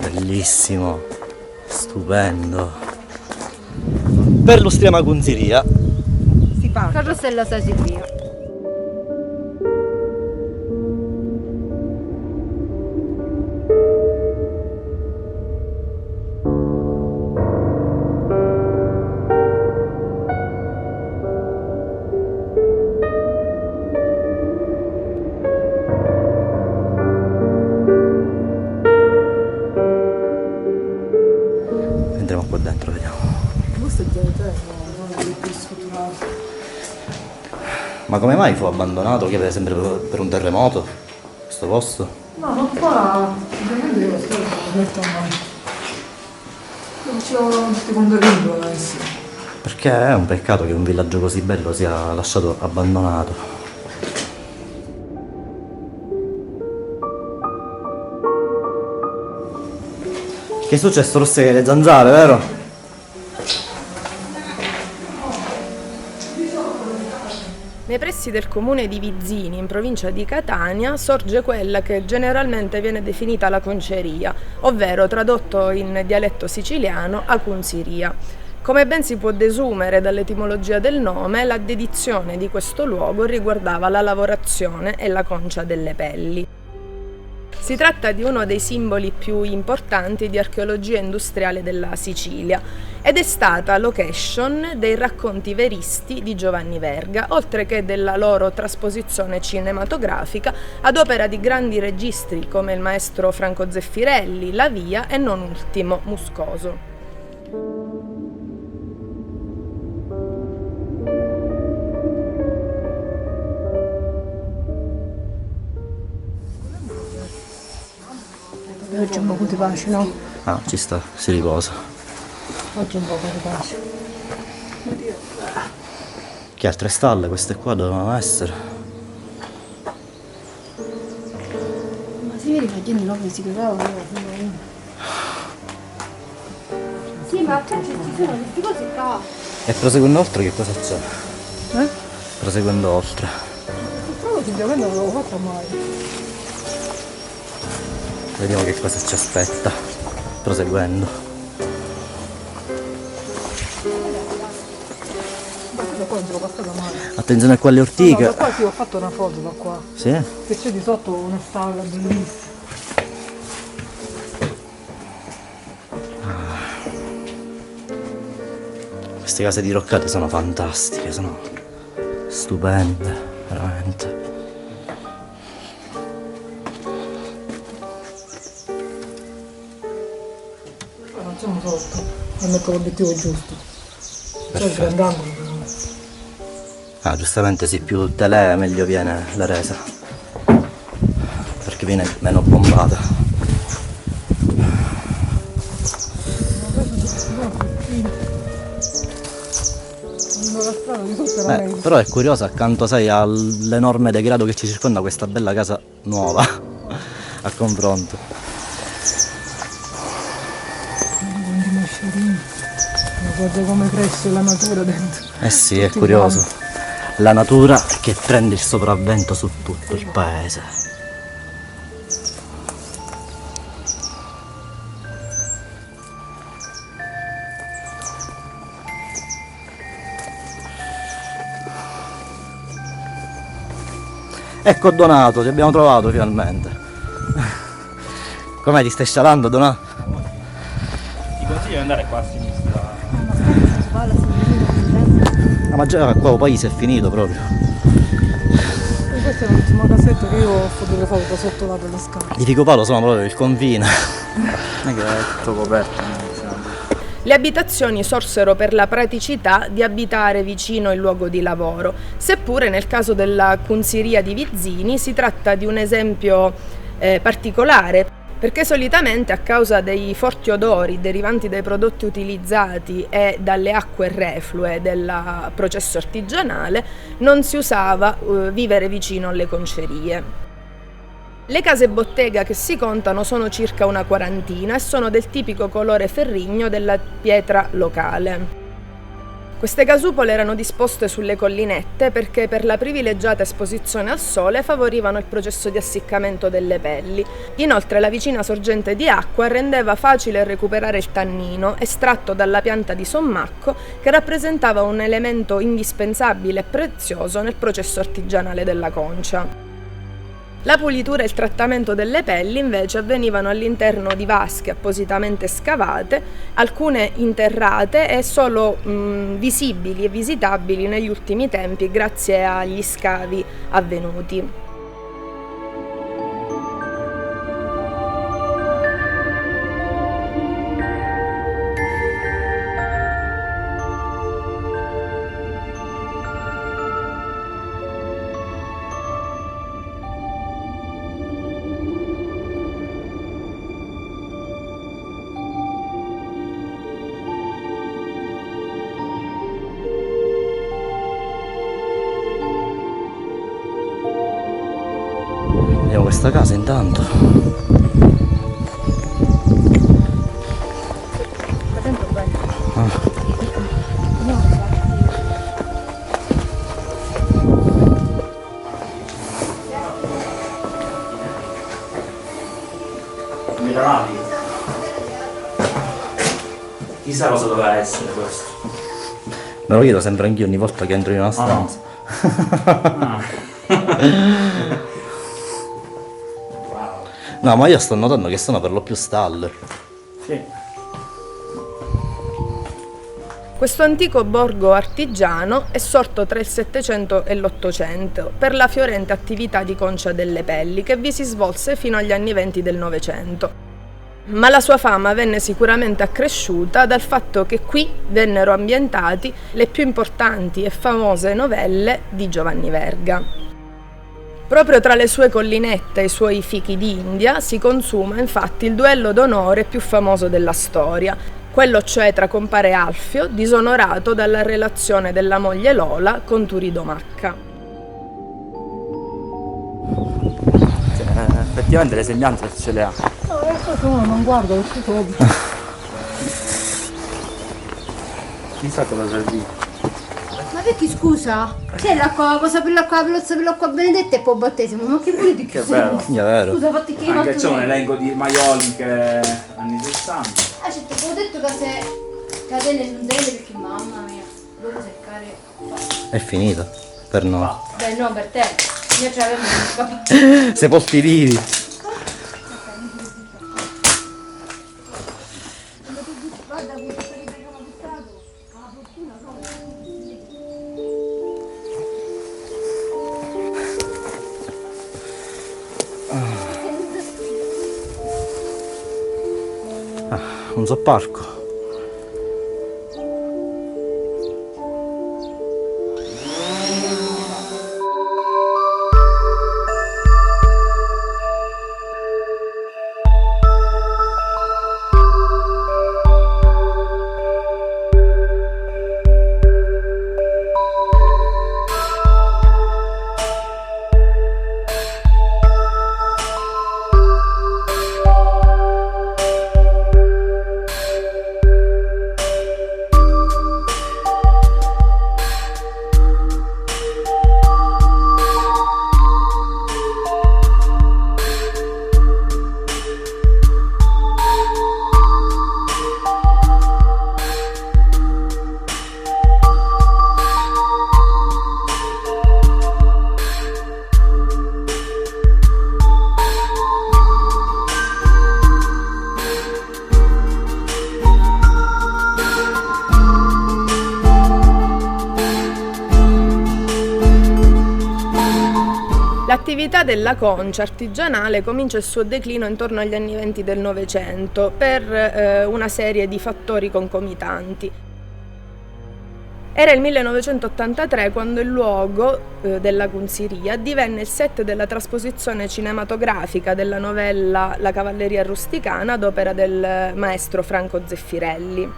Bellissimo, stupendo. Perlustriama Cunziria. Si parla. Carrossella Sicilia. Entriamo qua dentro, vediamo. Questo è già non è più sfortunato. Ma come mai fu abbandonato? Che per esempio per un terremoto? Questo posto? No, ma qua ovviamente io sto detto mai. Non ci lavoriamo tutti quando arrivo adesso. Perché è un peccato che un villaggio così bello sia lasciato abbandonato. Che è successo? Rosse le zanzare, vero? Nei pressi del comune di Vizzini, in provincia di Catania, sorge quella che generalmente viene definita la conceria, ovvero tradotto in dialetto siciliano acunziria. Come ben si può desumere dall'etimologia del nome, la dedizione di questo luogo riguardava la lavorazione e la concia delle pelli. Si tratta di uno dei simboli più importanti di archeologia industriale della Sicilia ed è stata location dei racconti veristi di Giovanni Verga, oltre che della loro trasposizione cinematografica ad opera di grandi registri come il maestro Franco Zeffirelli, Lavia e non ultimo Muscoso. Oggi è un po' di pace, no? Ah, ci sta, si riposa. Oggi è un po' di pace. Che altre stalle queste qua dovevano essere? Ma si vede che la gente non si trovava. Sì, ma qua ci sono queste cose qua. E proseguendo oltre che cosa c'è? Proseguendo oltre. Però sicuramente non l'avevo fatta mai. Vediamo che cosa ci aspetta. Proseguendo. Ma questa qua non ce l'ho passata mai. Attenzione a quelle ortiche. No, da qua sì, ho fatto una foto da qua. Sì? Che c'è di sotto una stalla bellissima. Queste case diroccate sono fantastiche, sono stupende, veramente. Facciamo sotto e metto l'obiettivo giusto. C'è il grandangolo. Ah, giustamente sì, più tele meglio viene la resa. Perché viene meno bombata. La strada di sotto era meglio. Però è curiosa, accanto sai all'enorme degrado che ci circonda questa bella casa nuova a confronto. Quanti mascerini. Ma guarda come cresce la natura dentro. Eh sì, è Tutti curioso. quanti. La natura che prende il sopravvento su tutto il paese. Ecco Donato, ti abbiamo trovato finalmente. Com'è, ti stai scialando, Donato? Ti consiglio di andare qua a sinistra. Ah, ma già qua poi si è finito proprio. E questa è l'ultima casetta che io ho fotografato da sotto là delle scale. Di Vicopalo sono proprio il confine. Non è che è tutto coperto. Le abitazioni sorsero per la praticità di abitare vicino il luogo di lavoro, seppure nel caso della Cunziria di Vizzini si tratta di un esempio particolare, perché solitamente a causa dei forti odori derivanti dai prodotti utilizzati e dalle acque reflue del processo artigianale non si usava vivere vicino alle concerie. Le case bottega che si contano sono circa una quarantina e sono del tipico colore ferrigno della pietra locale. Queste casupole erano disposte sulle collinette perché per la privilegiata esposizione al sole favorivano il processo di essiccamento delle pelli. Inoltre la vicina sorgente di acqua rendeva facile recuperare il tannino estratto dalla pianta di sommacco, che rappresentava un elemento indispensabile e prezioso nel processo artigianale della concia. La pulitura e il trattamento delle pelli invece avvenivano all'interno di vasche appositamente scavate, alcune interrate e solo visibili e visitabili negli ultimi tempi grazie agli scavi avvenuti. Vediamo questa casa intanto. Milionari. Chissà cosa doveva essere questo. Me lo chiedo sempre anch'io ogni volta che entro in una stanza. No, ma io sto notando che sono per lo più stalle. Sì. Questo antico borgo artigiano è sorto tra il Settecento e l'Ottocento per la fiorente attività di concia delle pelli che vi si svolse fino agli anni '20 del Novecento. Ma la sua fama venne sicuramente accresciuta dal fatto che qui vennero ambientati le più importanti e famose novelle di Giovanni Verga. Proprio tra le sue collinette e i suoi fichi d'India si consuma infatti il duello d'onore più famoso della storia, quello cioè tra compare Alfio, disonorato dalla relazione della moglie Lola con Turido Macca. Effettivamente le sembianze ce le ha. No, adesso uno non guarda, perché sopra. Chissà cosa serviva. Ma perché scusa? C'è l'acqua, cosa per l'acqua, per l'acqua benedetta e poi battesimo, ma che volete che Che bello. È vero. Scusa, fatti che Anche c'è un elenco di maioli che anni 60. Ah, certo, avevo detto che se catene su delle perché mamma mia, devo cercare. È finita. Per noi. Beh, no, per te. Io ce l'avevo il papà. Sepolti vivi. Un zopparco. L'attività della concia artigianale comincia il suo declino intorno agli anni '20 del Novecento per una serie di fattori concomitanti. Era il 1983 quando il luogo della Cunziria divenne il set della trasposizione cinematografica della novella La cavalleria rusticana ad opera del maestro Franco Zeffirelli.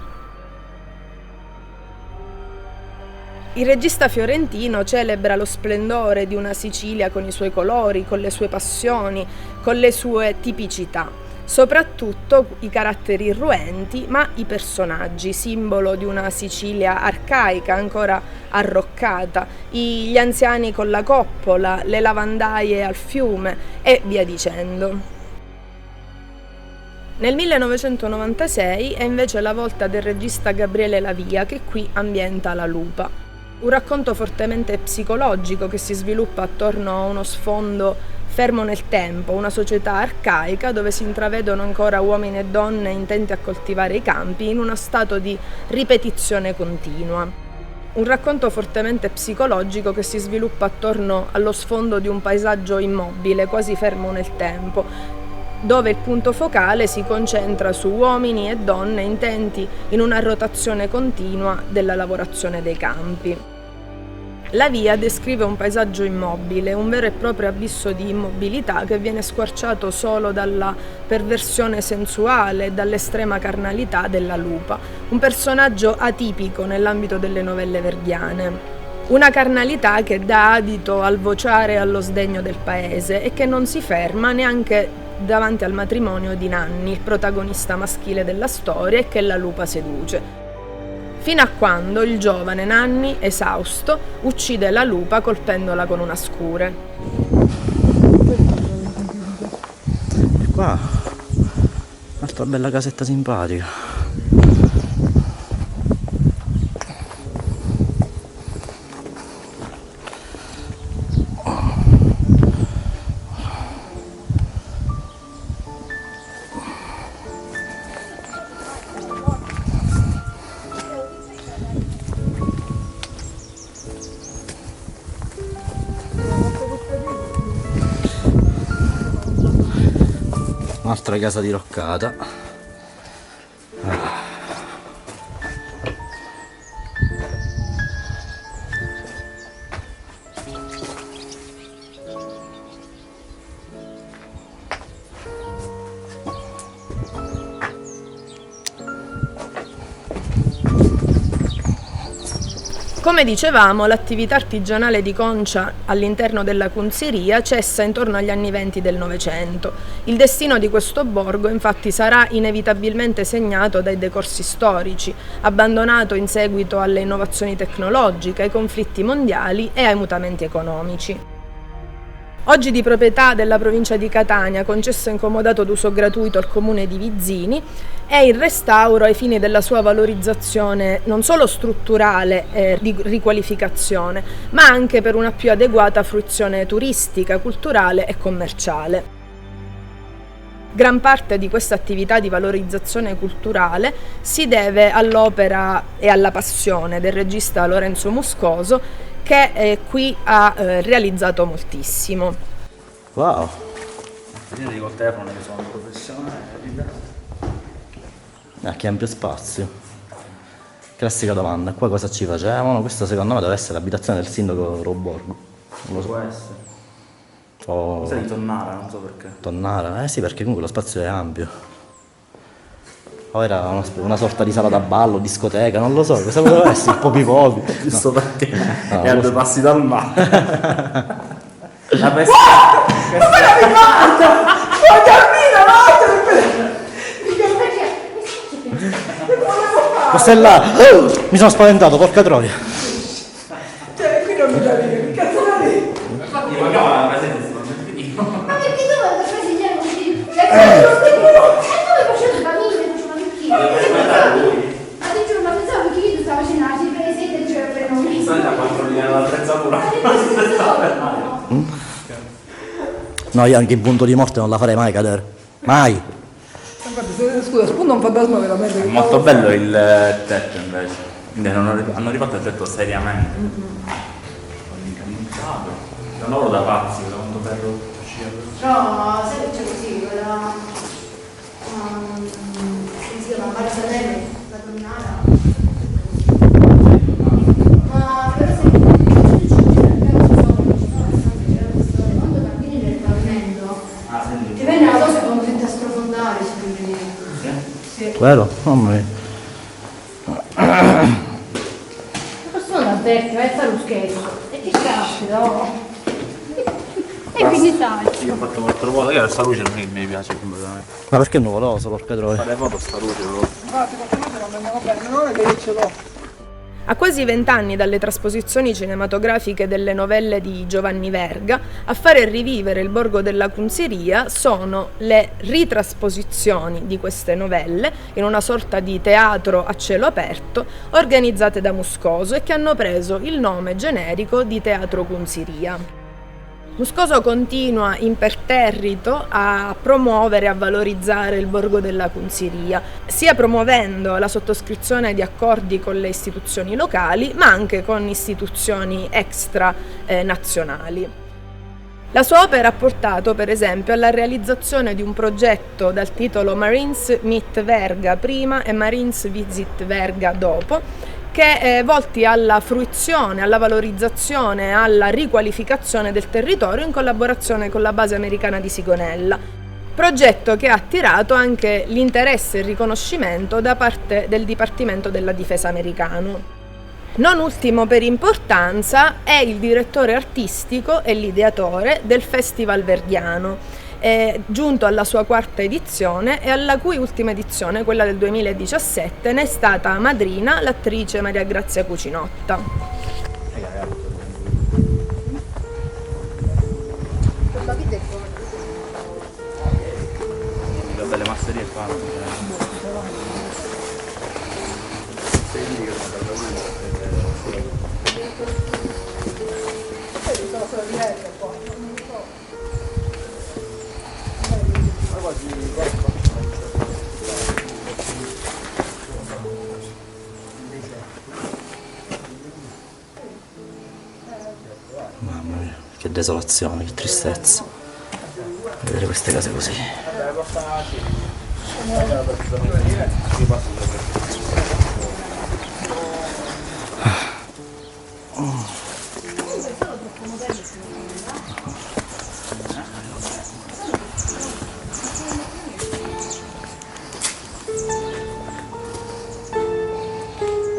Il regista fiorentino celebra lo splendore di una Sicilia con i suoi colori, con le sue passioni, con le sue tipicità, soprattutto i caratteri irruenti, ma i personaggi, simbolo di una Sicilia arcaica, ancora arroccata, gli anziani con la coppola, le lavandaie al fiume e via dicendo. Nel 1996 è invece la volta del regista Gabriele Lavia che qui ambienta La lupa. Un racconto fortemente psicologico che si sviluppa attorno a uno sfondo fermo nel tempo, una società arcaica dove si intravedono ancora uomini e donne intenti a coltivare i campi in uno stato di ripetizione continua. Un racconto fortemente psicologico che si sviluppa attorno allo sfondo di un paesaggio immobile, quasi fermo nel tempo, dove il punto focale si concentra su uomini e donne intenti in una rotazione continua della lavorazione dei campi. Lavia descrive un paesaggio immobile, un vero e proprio abisso di immobilità che viene squarciato solo dalla perversione sensuale e dall'estrema carnalità della lupa, un personaggio atipico nell'ambito delle novelle verdiane. Una carnalità che dà adito al vociare e allo sdegno del paese e che non si ferma neanche davanti al matrimonio di Nanni, il protagonista maschile della storia, e che la lupa seduce. Fino a quando il giovane Nanni, esausto, uccide la lupa colpendola con una scure. E qua, un'altra bella casetta simpatica. Un'altra casa diroccata. Come dicevamo, l'attività artigianale di Concia all'interno della Cunziria cessa intorno agli anni 20 del Novecento. Il destino di questo borgo infatti sarà inevitabilmente segnato dai decorsi storici, abbandonato in seguito alle innovazioni tecnologiche, ai conflitti mondiali e ai mutamenti economici. Oggi di proprietà della provincia di Catania, concesso in comodato d'uso gratuito al comune di Vizzini, è in restauro ai fini della sua valorizzazione non solo strutturale e di riqualificazione, ma anche per una più adeguata fruizione turistica, culturale e commerciale. Gran parte di questa attività di valorizzazione culturale si deve all'opera e alla passione del regista Lorenzo Moscoso, che qui ha realizzato moltissimo. Wow! Tieni col telefono che sono professionale. Che ampio spazio. Classica domanda, qua cosa ci facevano? Questa secondo me deve essere l'abitazione del sindaco Roborgo. Non lo so. Può essere. O Sei di Tonnara, non so perché. Tonnara? Sì, perché comunque lo spazio è ampio. O era una sorta di sala da ballo, discoteca, non lo so, cosa poteva essere? Popi popi. Giusto perché No, è a lo due so. passi dal mare. La pesca. Come la riguarda? Ma cammina, Questo è là! Mi sono spaventato, porca troia! Cioè, qui non mi da dire, che cazzo da dire? Ma perché tu vai a fare segnare così? Come facevo i bambini, facevano il chilo? Ma ti giuro, ma pensavo che io stavo facendo la cifra di 7 e c'era per noi. Da quanto viene l'attrezzatura? No, io anche in punto di morte non la farei mai cadere. Mai! Scusa, spunta un fantasma veramente. È molto bello il tetto invece. Quindi hanno rifatto il tetto seriamente. Hanno incantato. È un lavoro da pazzi, da quanto ferro uscire. No, sai che c'è così, quella... come si chiama? Maria Salemme, la Tonnara. Vero? Mamma mia. Sono da vecchio, fare lo scherzo. E che caspita, oh. E quindi sai. Io ho fatto molto foto, che sta luce non è che mi piace completamente. Ma perché è nuvoloso, porca troia? Fare foto sta luce però. Infatti, qualcuno non vengono bene, non è che io ce l'ho. A quasi 20 anni dalle trasposizioni cinematografiche delle novelle di Giovanni Verga, a fare rivivere il Borgo della Cunziria sono le ritrasposizioni di queste novelle in una sorta di teatro a cielo aperto organizzate da Moscoso e che hanno preso il nome generico di Teatro Cunziria. Moscoso continua imperterrito a promuovere e a valorizzare il Borgo della Cunziria, sia promuovendo la sottoscrizione di accordi con le istituzioni locali, ma anche con istituzioni extra nazionali. La sua opera ha portato, per esempio, alla realizzazione di un progetto dal titolo Marines Meet Verga prima e Marines Visit Verga dopo, che volti alla fruizione, alla valorizzazione, alla riqualificazione del territorio in collaborazione con la base americana di Sigonella. Progetto che ha attirato anche l'interesse e il riconoscimento da parte del Dipartimento della Difesa americano. Non ultimo per importanza è il direttore artistico e l'ideatore del Festival Verghiano, giunto alla sua 4ª edizione e alla cui ultima edizione, quella del 2017, ne è stata madrina l'attrice Maria Grazia Cucinotta. Belle masserie fanno. Mamma mia, che desolazione, che tristezza. Vedere queste case così.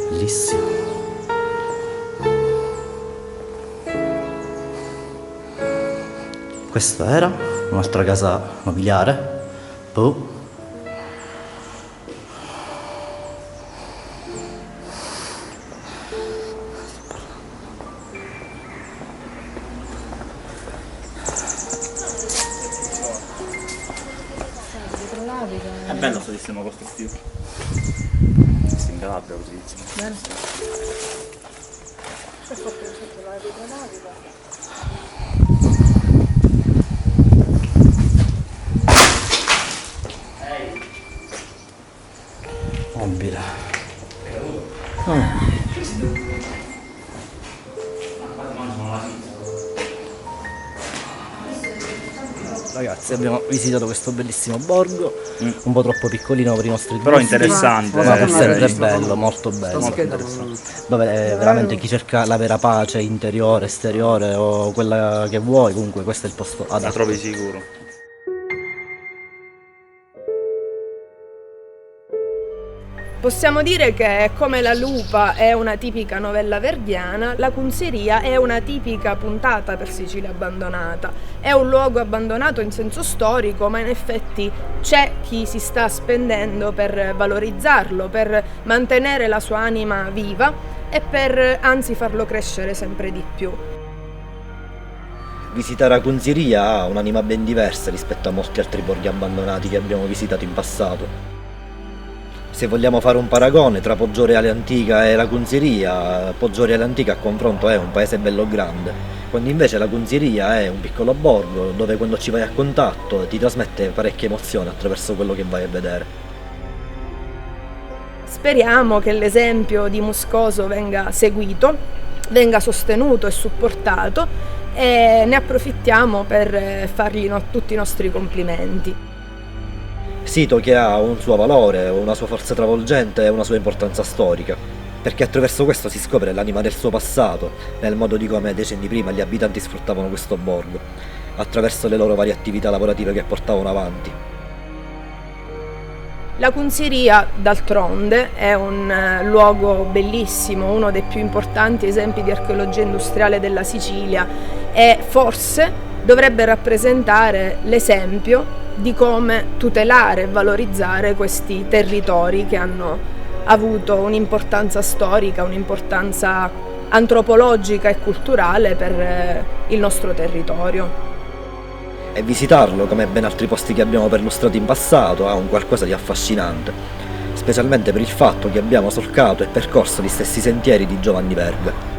Bellissimo. Questa era un'altra casa nobiliare. Boh. È bello questo sistema costruttivo. Questo in Calabria così. Mobile. Ragazzi, abbiamo visitato questo bellissimo borgo, un po' troppo piccolino per i nostri Però gusti, interessante. ma per sé è sì. bello, molto bello. Molto interessante. Vabbè, veramente chi cerca la vera pace interiore, esteriore o quella che vuoi, comunque questo è il posto adatto. La trovi sicuro. Possiamo dire che come La Lupa è una tipica novella verghiana, La Cunziria è una tipica puntata per Sicilia abbandonata. È un luogo abbandonato in senso storico, ma in effetti c'è chi si sta spendendo per valorizzarlo, per mantenere la sua anima viva e per anzi farlo crescere sempre di più. Visitare la Cunziria ha un'anima ben diversa rispetto a molti altri borghi abbandonati che abbiamo visitato in passato. Se vogliamo fare un paragone tra Poggio Reale Antica e la Cunziria, Poggio Reale Antica a confronto è un paese bello grande, quando invece la Cunziria è un piccolo borgo dove quando ci vai a contatto ti trasmette parecchia emozione attraverso quello che vai a vedere. Speriamo che l'esempio di Moscoso venga seguito, venga sostenuto e supportato e ne approfittiamo per fargli tutti i nostri complimenti. Sito che ha un suo valore, una sua forza travolgente e una sua importanza storica, perché attraverso questo si scopre l'anima del suo passato, nel modo di come decenni prima gli abitanti sfruttavano questo borgo, attraverso le loro varie attività lavorative che portavano avanti. La Cunziria, d'altronde, è un luogo bellissimo, uno dei più importanti esempi di archeologia industriale della Sicilia e forse dovrebbe rappresentare l'esempio di come tutelare e valorizzare questi territori che hanno avuto un'importanza storica, un'importanza antropologica e culturale per il nostro territorio. E visitarlo, come ben altri posti che abbiamo perlustrato in passato, ha un qualcosa di affascinante, specialmente per il fatto che abbiamo solcato e percorso gli stessi sentieri di Giovanni Verga.